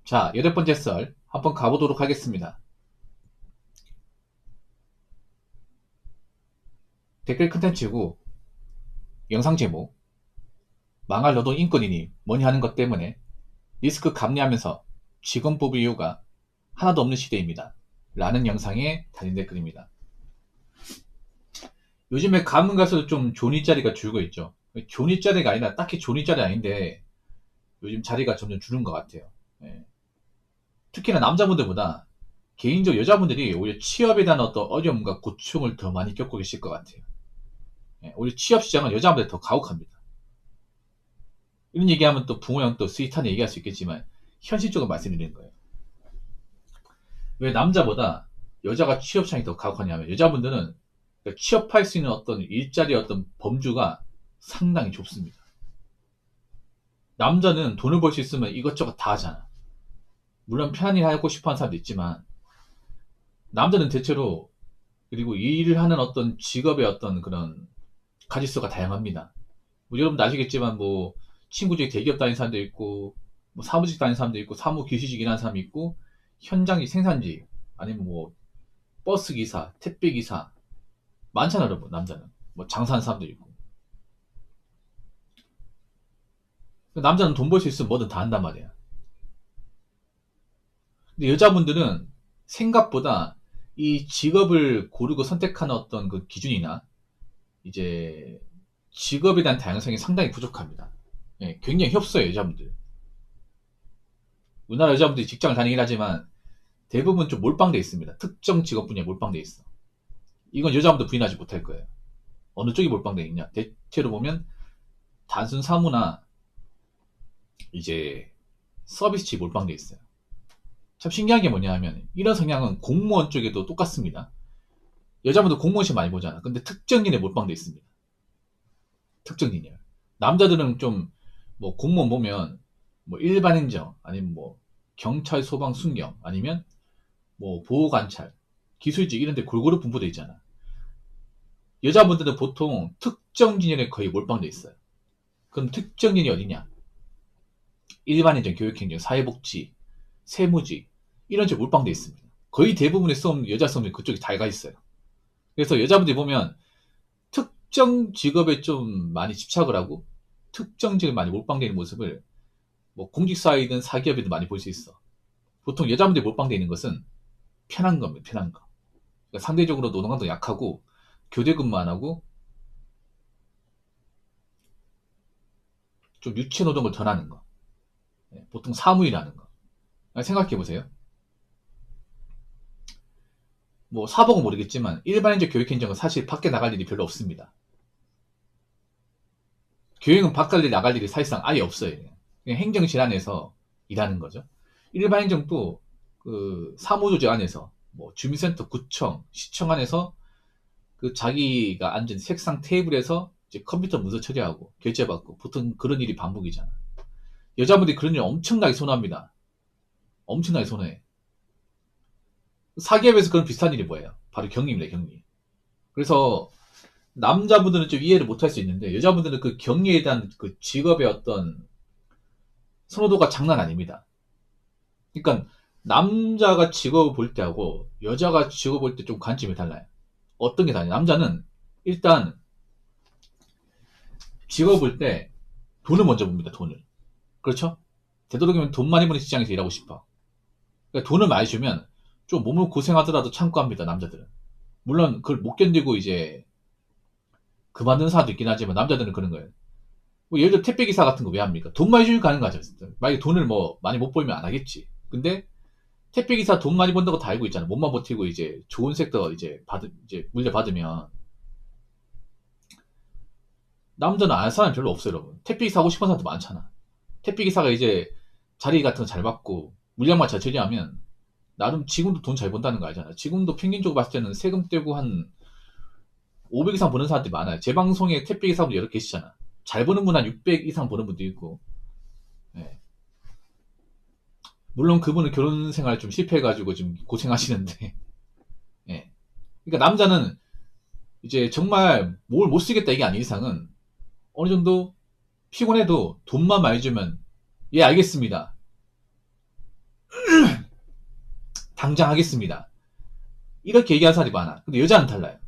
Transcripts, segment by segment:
자, 8번째 썰 한번 가보도록 하겠습니다. 댓글 컨텐츠고 영상 제목 망할 너도 인권이니 뭐니 하는 것 때문에 리스크 감내하면서 직원 뽑을 이유가 하나도 없는 시대입니다. 라는 영상에 달린 댓글입니다. 요즘에 가면 가서 좀 존이 자리가 줄고 있죠. 존이 자리가 아니라 딱히 존이 자리 아닌데 요즘 자리가 점점 줄은 것 같아요. 예. 특히나 남자분들보다 개인적으로 여자분들이 오히려 취업에 대한 어떤 어려움과 고충을 더 많이 겪고 계실 것 같아요. 예, 오히려 취업 시장은 여자분들 더 가혹합니다. 이런 얘기하면 또 붕어 형 또 스윗하게 얘기할 수 있겠지만 현실적으로 말씀드리는 거예요. 왜 남자보다 여자가 취업 시장이 더 가혹하냐면 여자분들은 취업할 수 있는 어떤 일자리 어떤 범주가 상당히 좁습니다. 남자는 돈을 벌 수 있으면 이것저것 다 하잖아. 물론 편안히 하고 싶어 하는 사람도 있지만 남자는 대체로 그리고 일을 하는 어떤 직업의 어떤 그런 가짓수가 다양합니다. 뭐 여러분도 아시겠지만 뭐 친구 중에 대기업 다니는 사람도 있고 뭐 사무직 다니는 사람도 있고 사무 기술직 일하는 사람이 있고 현장이 생산직 아니면 뭐 버스 기사, 택배 기사 많잖아 여러분. 남자는 뭐 장사하는 사람도 있고 남자는 돈 벌 수 있으면 뭐든 다 한단 말이야. 근데 여자분들은 생각보다 이 직업을 고르고 선택하는 어떤 그 기준이나 이제 직업에 대한 다양성이 상당히 부족합니다. 예, 굉장히 협소해요 여자분들. 우리나라 여자분들이 직장을 다니긴 하지만 대부분 좀 몰빵돼 있습니다. 특정 직업 분야에 몰빵돼 있어. 이건 여자분도 부인하지 못할 거예요. 어느 쪽이 몰빵돼 있냐? 대체로 보면 단순 사무나 이제 서비스직 몰빵돼 있어요. 참 신기한 게 뭐냐 하면 이런 성향은 공무원 쪽에도 똑같습니다. 여자분도 공무원 시험 많이 보잖아. 근데 특정 일에 몰빵돼 있습니다. 특정 일이야. 남자들은 좀 뭐 공무원 보면 뭐 일반 행정 아니면 뭐 경찰 소방 순경 아니면 뭐 보호관찰 기술직 이런 데 골고루 분포돼 있잖아. 여자분들은 보통 특정 진열에 거의 몰빵돼 있어요. 그럼 특정 진이 어디냐? 일반행정, 교육행정, 사회복지, 세무직 이런 쪽 몰빵돼 있습니다. 거의 대부분의 수험 여자 수험이 그쪽에 다 가 있어요. 그래서 여자분들이 보면 특정 직업에 좀 많이 집착을 하고 특정 직업에 많이 몰빵되는 모습을 뭐 공직사회든 사기업이든 많이 볼 수 있어. 보통 여자분들이 몰빵되어 있는 것은 편한 겁니다. 편한 거. 그러니까 상대적으로 노동강도 약하고 교대 근무 안 하고 좀 유체 노동을 덜 하는 거. 보통 사무일하는 거. 생각해 보세요. 뭐 사복은 모르겠지만 일반인적 교육행정은 사실 밖에 나갈 일이 별로 없습니다. 교육은 밖에 나갈 일이 사실상 아예 없어요. 그냥 행정실 안에서 일하는 거죠. 일반 행정도 그 사무조직 안에서 뭐 주민센터, 구청, 시청 안에서 그 자기가 앉은 책상 테이블에서 이제 컴퓨터 문서 처리하고 결제받고 보통 그런 일이 반복이잖아. 여자분들이 그런 일 엄청나게 선호합니다. 엄청나게 선호해. 사기업에서 그런 비슷한 일이 뭐예요? 바로 경리입니다, 경리. 그래서 남자분들은 좀 이해를 못할 수 있는데 여자분들은 그 경리에 대한 그 직업의 어떤 선호도가 장난 아닙니다. 그러니까 남자가 직업을 볼 때하고 여자가 직업을 볼 때 좀 관점이 달라요. 어떤 게 다르냐? 남자는 일단 직업을 볼 때 돈을 먼저 봅니다. 돈을. 그렇죠? 되도록이면 돈 많이 버는 직장에서 일하고 싶어. 그러니까 돈을 많이 주면 좀 몸을 고생하더라도 참고 합니다. 남자들은. 물론 그걸 못 견디고 이제 그만두는 사람도 있긴 하지만 남자들은 그런 거예요. 뭐 예를 들어 택배기사 같은 거 왜 합니까? 돈 많이 주면 가는 거죠. 만약에 돈을 뭐 많이 못 벌면 안 하겠지. 근데 택배기사 돈 많이 번다고 다 알고 있잖아. 몸만 버티고 이제 좋은 섹터 이제 물려받으면 남자는 안 할 사람 별로 없어요, 여러분. 택배기사 하고 싶은 사람도 많잖아. 택배기사가 이제 자리 같은 거 잘 받고 물량만 잘 처리하면 나름 지금도 돈 잘 번다는 거 알잖아. 지금도 평균적으로 봤을 때는 세금 떼고 한 500 이상 버는 사람들이 많아요. 제 방송에 택배기사분들 여러 계시잖아. 잘 버는 분 한 600 이상 버는 분도 있고. 예. 물론 그분은 결혼 생활 좀 실패해가지고 좀 고생하시는데. 예. 그러니까 남자는 이제 정말 뭘 못 쓰겠다 이게 아닌 이상은 어느 정도 피곤해도 돈만 많이 주면 예 알겠습니다. 당장 하겠습니다. 이렇게 얘기하는 사람이 많아. 근데 여자는 달라요.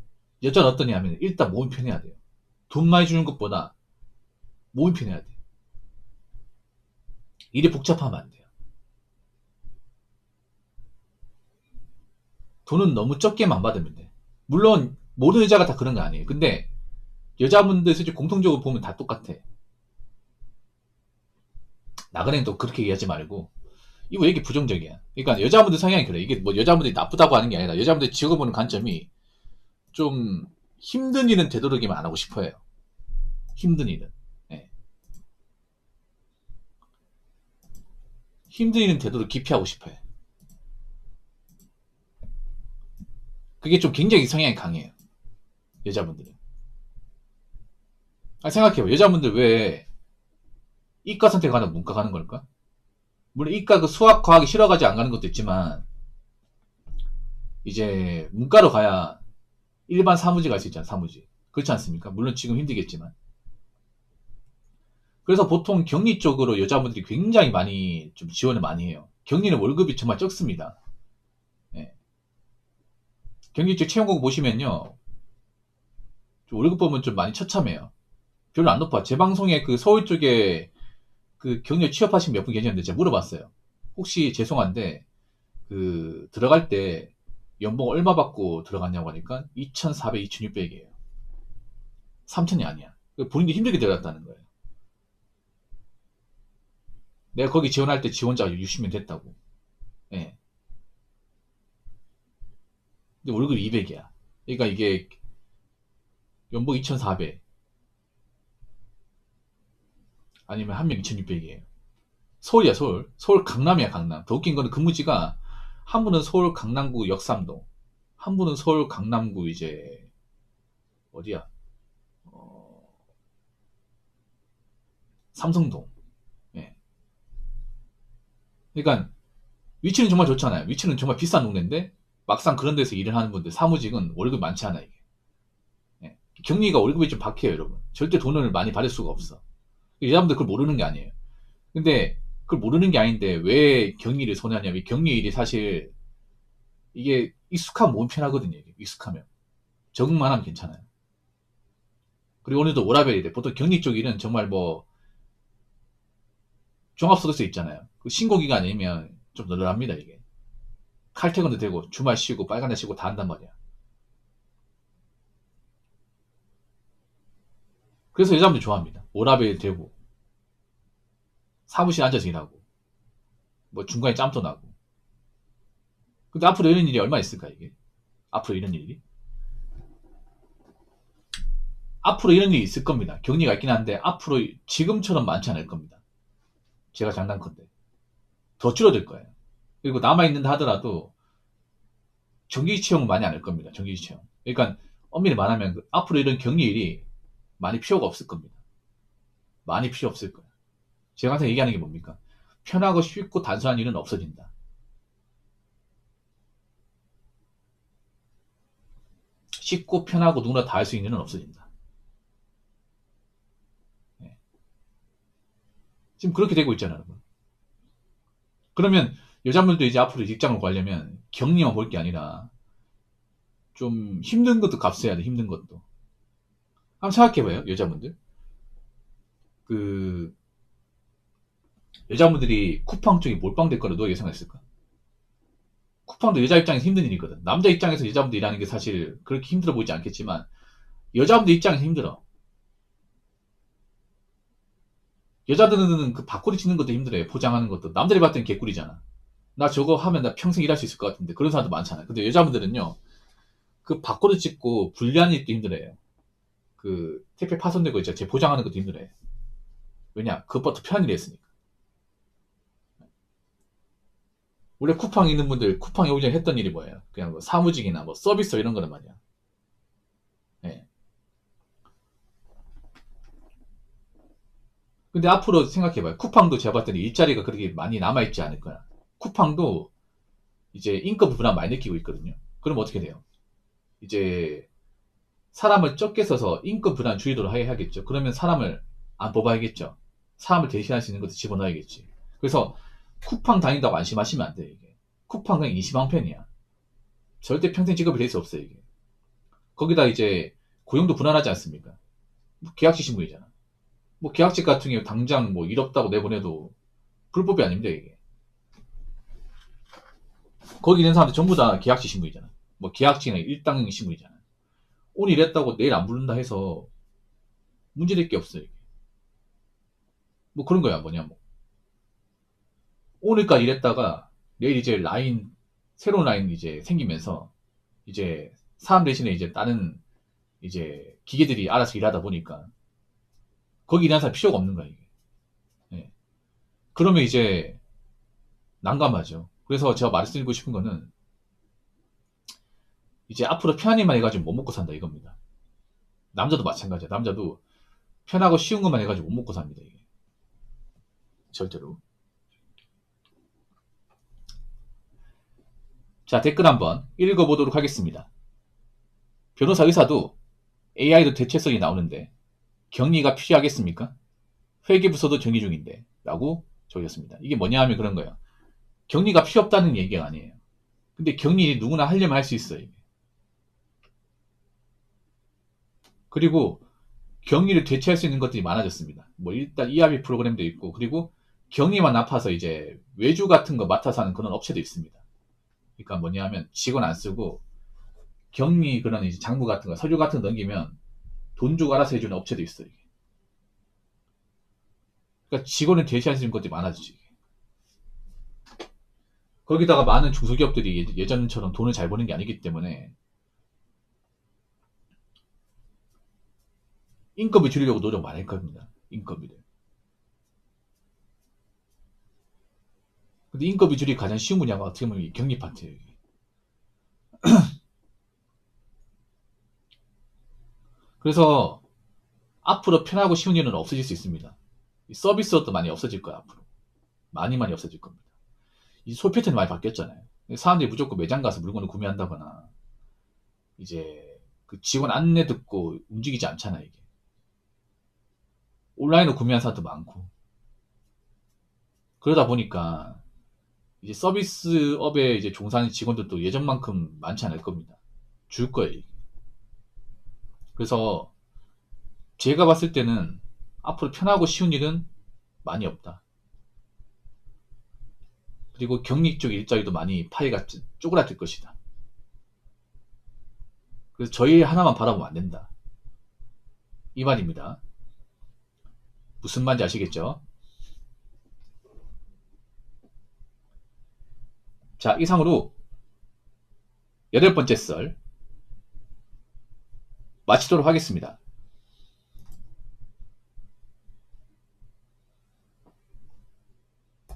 여자는 어떠냐 하면 일단 몸이 편해야 돼요. 돈 많이 주는 것보다 몸이 편해야 돼요. 일이 복잡하면 안 돼요. 돈은 너무 적게만 받으면 돼. 물론 모든 여자가 다 그런 거 아니에요. 근데 여자분들 솔직히 공통적으로 보면 다 똑같아. 나그네는 또 그렇게 얘기하지 말고 이거 얘기 부정적이야. 그러니까 여자분들 성향이 그래. 이게 뭐 여자분들이 나쁘다고 하는 게 아니라 여자분들이 지어보는 관점이 좀 힘든 일은 되도록이면 안 하고 싶어해요. 힘든 일은. 예. 힘든 일은 되도록 기피하고 싶어요. 그게 좀 굉장히 성향이 강해요. 여자분들은. 생각해봐. 여자분들 왜 이과 선택하는 문과 가는 걸까? 물론 이과 그 수학, 과학이 싫어가지고 안 가는 것도 있지만 이제 문과로 가야 일반 사무직 갈 수 있잖아. 사무직. 그렇지 않습니까? 물론 지금 힘들겠지만. 그래서 보통 격리 쪽으로 여자분들이 굉장히 많이 좀 지원을 많이 해요. 격리는 월급이 정말 적습니다. 예. 격리 쪽 채용국 보시면요. 월급 보면 좀 많이 처참해요. 별로 안 높아. 제 방송에 그 서울 쪽에 그 격리 취업하신 몇 분 계셨는데 제가 물어봤어요. 혹시 죄송한데 그 들어갈 때 연봉 얼마 받고 들어갔냐고 하니까 2,400, 2,600이에요. 3,000이 아니야. 본인이 힘들게 들어갔다는 거예요. 내가 거기 지원할 때 지원자가 60명 됐다고. 예. 근데 월급이 200이야. 그러니까 이게 연봉 2,400 아니면 한 명 2,600이에요. 서울이야, 서울. 서울 강남이야, 강남. 더 웃긴 거는 근무지가 한 분은 서울 강남구 역삼동, 한 분은 서울 강남구 이제 어디야? 어, 삼성동. 예. 그러니까 위치는 정말 좋잖아요. 위치는 정말 비싼 동네인데 막상 그런 데서 일을 하는 분들 사무직은 월급 많지 않아 이게. 예. 격리가 월급이 좀 박해요, 여러분. 절대 돈을 많이 받을 수가 없어. 여자분들 그걸 모르는 게 아니에요. 근데 그걸 모르는 게 아닌데 왜 격리를 선호하냐면 격리 일이 사실 이게 익숙하면 몸 편하거든요. 이게 익숙하면 적응만 하면 괜찮아요. 그리고 오늘도 워라밸이 돼. 보통 격리 쪽 일은 정말 뭐 종합소득세 있잖아요. 그 신고기가 아니면 좀 널널합니다 이게. 칼퇴근도 되고 주말 쉬고 빨간 날 쉬고 다 한단 말이야. 그래서 여자분들 좋아합니다. 워라밸 되고 사무실 앉아서 일하고 뭐 중간에 짬도 나고. 근데 앞으로 이런 일이 얼마 있을까 이게? 앞으로 이런 일이? 앞으로 이런 일이 있을 겁니다. 격리가 있긴 한데 앞으로 지금처럼 많지 않을 겁니다. 제가 장담컨대 더 줄어들 거예요. 그리고 남아있는다 하더라도 정규직 채용은 많이 안 할 겁니다. 정규직 채용. 그러니까 엄밀히 말하면 앞으로 이런 격리일이 많이 필요가 없을 겁니다. 많이 필요 없을 거예요. 제가 항상 얘기하는 게 뭡니까? 편하고 쉽고 단순한 일은 없어진다. 쉽고 편하고 누구나 다 할 수 있는 일은 없어진다. 네. 지금 그렇게 되고 있잖아요, 여러분. 그러면 여자분들도 이제 앞으로 직장을 구하려면 격리만 볼 게 아니라 좀 힘든 것도 값어야 돼, 힘든 것도. 한번 생각해봐요, 여자분들. 그, 여자분들이 쿠팡 쪽에 몰빵될 거라 누가 예상했을까? 쿠팡도 여자 입장에서 힘든 일이거든. 남자 입장에서 여자분들 일하는 게 사실 그렇게 힘들어 보이지 않겠지만, 여자분들 입장에서 힘들어. 여자들은 그 바코드 찍는 것도 힘들어요. 포장하는 것도. 남들이 봤을 땐 개꿀이잖아. 나 저거 하면 나 평생 일할 수 있을 것 같은데. 그런 사람도 많잖아요. 근데 여자분들은요, 그 바코드 찍고 분리하는 일도 힘들어요. 그 택배 파손되고 있죠. 제 포장하는 것도 힘들어요. 왜냐? 그것보다 편한 일이 했으니까. 원래 쿠팡 있는 분들 쿠팡 오기 전에 했던 일이 뭐예요? 그냥 뭐 사무직이나 뭐 서비스 이런 거란 말이야. 예. 근데 앞으로 생각해봐요. 쿠팡도 제가 봤더니 일자리가 그렇게 많이 남아있지 않을 거야. 쿠팡도 이제 인건비 불안 많이 느끼고 있거든요. 그럼 어떻게 돼요? 이제 사람을 적게 써서 인건 불안 줄이도록 해야겠죠. 그러면 사람을 안 뽑아야겠죠. 사람을 대신할 수 있는 것도 집어넣어야겠지. 그래서 쿠팡 다닌다고 안심하시면 안 돼요, 이게. 쿠팡 그냥 임시방편이야. 절대 평생 직업이 될 수 없어요, 이게. 거기다 이제 고용도 불안하지 않습니까? 뭐 계약직 신분이잖아. 뭐 계약직 같은 경우 당장 뭐 일 없다고 내보내도 불법이 아닙니다, 이게. 거기 있는 사람들 전부 다 계약직 신분이잖아. 뭐 계약직이나 일당 신분이잖아. 오늘 일했다고 내일 안 부른다 해서 문제될 게 없어요, 이게. 뭐 그런 거야, 뭐냐, 뭐. 오늘까지 일했다가 내일 이제 라인, 새로운 라인 이제 생기면서 이제 사람 대신에 이제 다른 이제 기계들이 알아서 일하다 보니까 거기 일하는 사람 필요가 없는 거야, 이게. 예. 그러면 이제 난감하죠. 그래서 제가 말씀드리고 싶은 거는 이제 앞으로 편한 일만 해가지고 못 먹고 산다 이겁니다. 남자도 마찬가지야. 남자도 편하고 쉬운 것만 해가지고 못 먹고 삽니다, 이게. 절대로. 자, 댓글 한번 읽어보도록 하겠습니다. 변호사 의사도 AI도 대체성이 나오는데 격리가 필요하겠습니까? 회계부서도 정리 중인데 라고 적었습니다. 이게 뭐냐 하면 그런 거예요. 격리가 필요 없다는 얘기가 아니에요. 근데 격리 누구나 하려면 할 수 있어요. 그리고 격리를 대체할 수 있는 것들이 많아졌습니다. 뭐 일단 ERP 프로그램도 있고, 그리고 격리만 아파서 이제 외주 같은 거 맡아서 하는 그런 업체도 있습니다. 그러니까 뭐냐 하면 직원 안 쓰고 격리 그런 이제 장부 같은 거, 서류 같은 거 넘기면 돈 주고 알아서 해주는 업체도 있어요. 이게. 그러니까 직원을 대체할 수 있는 것들이 많아지죠. 이게. 거기다가 많은 중소기업들이 예전처럼 돈을 잘 버는 게 아니기 때문에 인건비 줄이려고 노력 많이 할 겁니다. 인건비를. 근데 인건비 줄이기 가장 쉬운 분야가 어떻게 보면 이 격리 파트예요. 이게. 그래서 앞으로 편하고 쉬운 일은 없어질 수 있습니다. 이 서비스업도 많이 없어질 거야, 앞으로. 많이 없어질 겁니다. 이 소비 패턴이 많이 바뀌었잖아요. 사람들이 무조건 매장 가서 물건을 구매한다거나, 이제 그 직원 안내 듣고 움직이지 않잖아요, 이게. 온라인으로 구매하는 사람도 많고. 그러다 보니까, 이제 서비스업에 이제 종사하는 직원들도 예전만큼 많지 않을 겁니다. 줄 거예요, 이게. 그래서, 제가 봤을 때는 앞으로 편하고 쉬운 일은 많이 없다. 그리고 격리 쪽 일자리도 많이 파이가 쪼그라들 것이다. 그래서 저희 하나만 바라보면 안 된다. 이 말입니다. 무슨 말인지 아시겠죠? 자, 이상으로 8번째 썰 마치도록 하겠습니다.